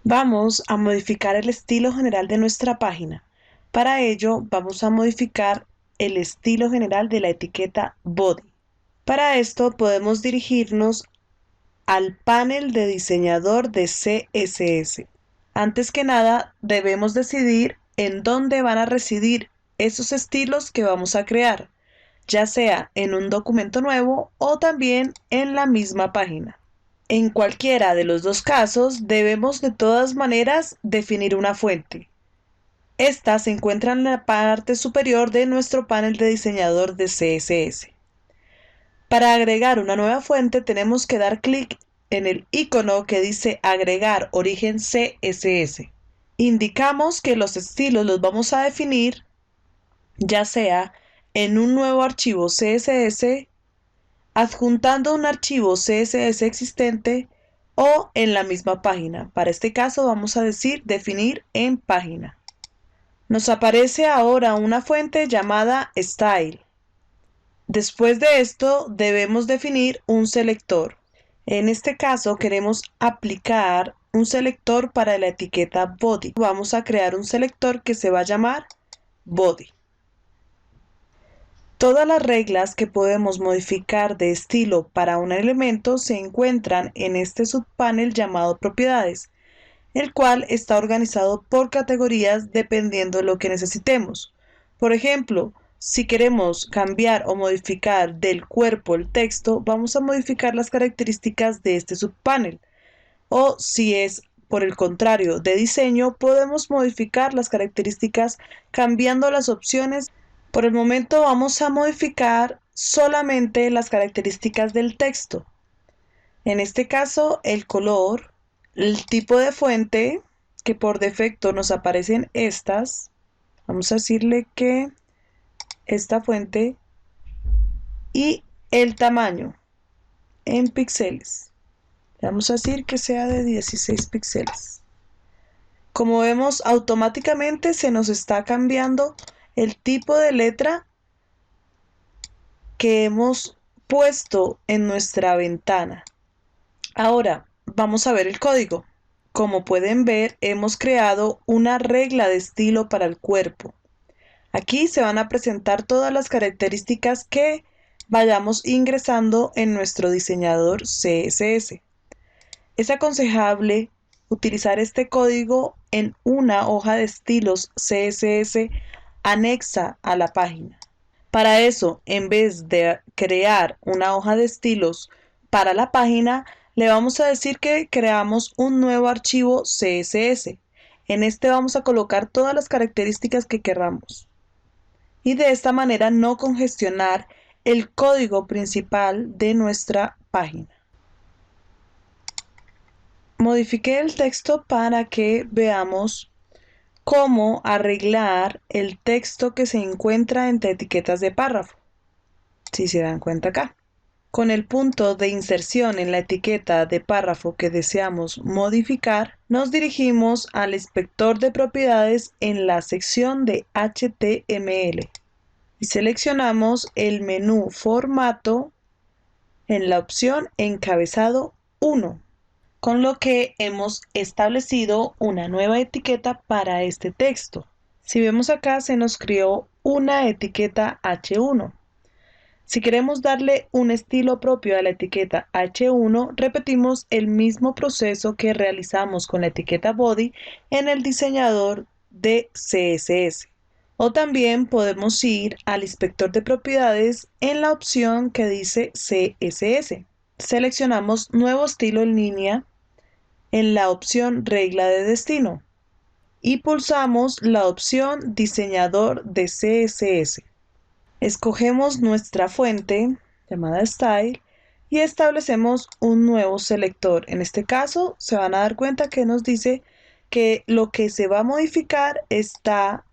Vamos a modificar el estilo general de nuestra página. Para ello, vamos a modificar el estilo general de la etiqueta Body. Para esto, podemos dirigirnos al panel de diseñador de CSS. Antes que nada, debemos decidir en dónde van a residir esos estilos que vamos a crear, ya sea en un documento nuevo o también en la misma página. En cualquiera de los dos casos, debemos de todas maneras definir una fuente. Esta se encuentra en la parte superior de nuestro panel de diseñador de CSS. Para agregar una nueva fuente, tenemos que dar clic en el icono que dice Agregar origen CSS. Indicamos que los estilos los vamos a definir ya sea en un nuevo archivo CSS, adjuntando un archivo CSS existente o en la misma página. Para este caso vamos a decir definir en página. Nos aparece ahora una fuente llamada Style. Después de esto debemos definir un selector. En este caso queremos aplicar un selector para la etiqueta Body. Vamos a crear un selector que se va a llamar Body. Todas las reglas que podemos modificar de estilo para un elemento se encuentran en este subpanel llamado Propiedades, el cual está organizado por categorías dependiendo de lo que necesitemos. Por ejemplo, si queremos cambiar o modificar del cuerpo el texto, vamos a modificar las características de este subpanel. O si es por el contrario de diseño, podemos modificar las características cambiando las opciones. Por el momento vamos a modificar solamente las características del texto. En este caso, el color, el tipo de fuente, que por defecto nos aparecen estas. Vamos a decirle que esta fuente y el tamaño en píxeles. Vamos a decir que sea de 16 píxeles. Como vemos, automáticamente se nos está cambiando el tipo de letra que hemos puesto en nuestra ventana. Ahora vamos a ver el código. Como pueden ver, hemos creado una regla de estilo para el cuerpo. Aquí se van a presentar todas las características que vayamos ingresando en nuestro diseñador CSS. Es aconsejable utilizar este código en una hoja de estilos CSS anexa a la página. Para eso, en vez de crear una hoja de estilos para la página, le vamos a decir que creamos un nuevo archivo CSS. En este vamos a colocar todas las características que queramos. Y de esta manera no congestionar el código principal de nuestra página. Modifiqué el texto para que veamos cómo arreglar el texto que se encuentra entre etiquetas de párrafo. Si se dan cuenta acá. Con el punto de inserción en la etiqueta de párrafo que deseamos modificar, nos dirigimos al inspector de propiedades en la sección de HTML y seleccionamos el menú Formato en la opción Encabezado 1, con lo que hemos establecido una nueva etiqueta para este texto. Si vemos acá, se nos creó una etiqueta H1. Si queremos darle un estilo propio a la etiqueta H1, repetimos el mismo proceso que realizamos con la etiqueta Body en el diseñador de CSS. O también podemos ir al inspector de propiedades en la opción que dice CSS. Seleccionamos Nuevo estilo en línea en la opción Regla de destino y pulsamos la opción Diseñador de CSS. Escogemos nuestra fuente llamada Style y establecemos un nuevo selector. En este caso se van a dar cuenta que nos dice que lo que se va a modificar está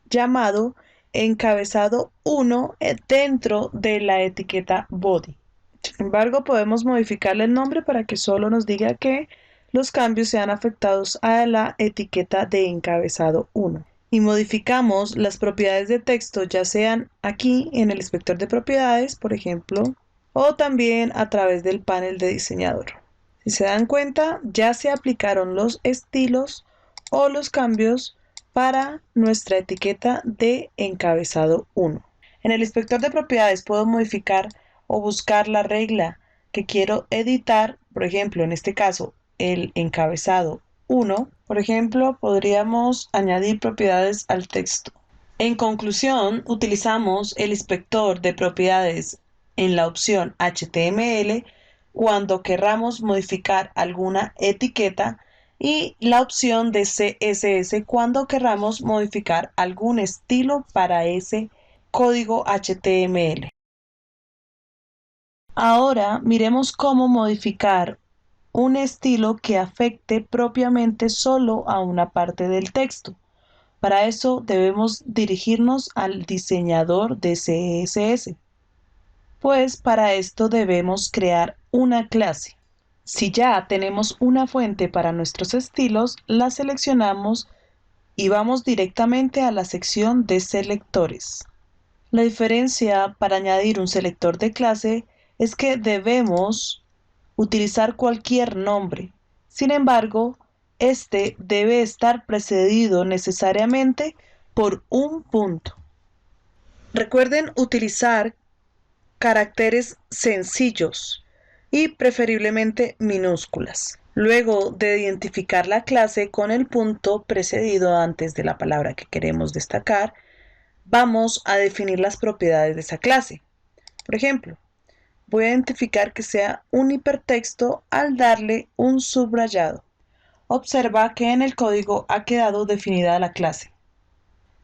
llamado encabezado 1 dentro de la etiqueta Body. Sin embargo, podemos modificarle el nombre para que solo nos diga que los cambios sean afectados a la etiqueta de encabezado 1. Y modificamos las propiedades de texto, ya sean aquí en el inspector de propiedades, por ejemplo, o también a través del panel de diseñador. Si se dan cuenta, ya se aplicaron los estilos o los cambios para nuestra etiqueta de encabezado 1. En el inspector de propiedades puedo modificar o buscar la regla que quiero editar, por ejemplo, en este caso, el encabezado 1. Por ejemplo, podríamos añadir propiedades al texto. En conclusión, utilizamos el inspector de propiedades en la opción HTML cuando querramos modificar alguna etiqueta y la opción de CSS cuando querramos modificar algún estilo para ese código HTML. Ahora miremos cómo modificar un estilo que afecte propiamente solo a una parte del texto. Para eso debemos dirigirnos al diseñador de CSS. Pues para esto debemos crear una clase. Si ya tenemos una fuente para nuestros estilos, la seleccionamos y vamos directamente a la sección de selectores. La diferencia para añadir un selector de clase es que debemos utilizar cualquier nombre. Sin embargo, este debe estar precedido necesariamente por un punto. Recuerden utilizar caracteres sencillos y preferiblemente minúsculas. Luego de identificar la clase con el punto precedido antes de la palabra que queremos destacar, vamos a definir las propiedades de esa clase. Por ejemplo, voy a identificar que sea un hipertexto al darle un subrayado. Observa que en el código ha quedado definida la clase.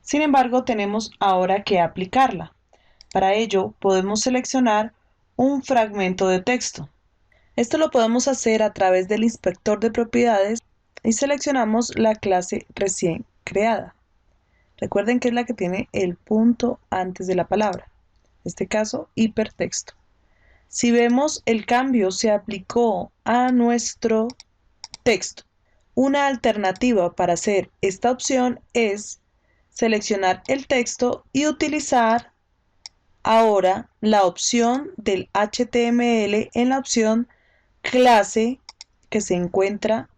Sin embargo, tenemos ahora que aplicarla. Para ello, podemos seleccionar un fragmento de texto. Esto lo podemos hacer a través del inspector de propiedades y seleccionamos la clase recién creada. Recuerden que es la que tiene el punto antes de la palabra. En este caso, hipertexto. Si vemos, el cambio se aplicó a nuestro texto. Una alternativa para hacer esta opción es seleccionar el texto y utilizar ahora la opción del HTML en la opción clase que se encuentra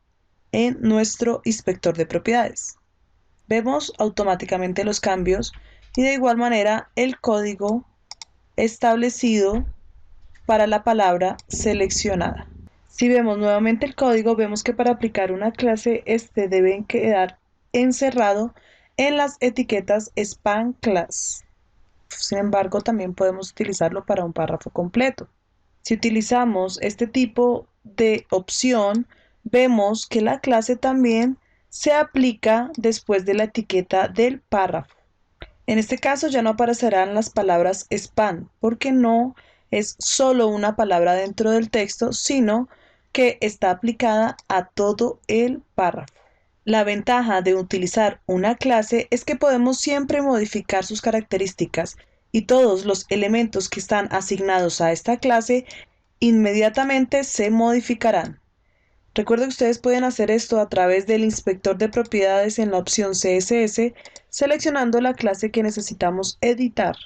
en nuestro inspector de propiedades. Vemos automáticamente los cambios y de igual manera el código establecido para la palabra seleccionada. Si vemos nuevamente el código, vemos que para aplicar una clase este debe quedar encerrado en las etiquetas span class. Sin embargo, también podemos utilizarlo para un párrafo completo. Si utilizamos este tipo de opción, vemos que la clase también se aplica después de la etiqueta del párrafo. En este caso ya no aparecerán las palabras span, porque no es solo una palabra dentro del texto, sino que está aplicada a todo el párrafo. La ventaja de utilizar una clase es que podemos siempre modificar sus características y todos los elementos que están asignados a esta clase inmediatamente se modificarán. Recuerden que ustedes pueden hacer esto a través del inspector de propiedades en la opción CSS, seleccionando la clase que necesitamos editar.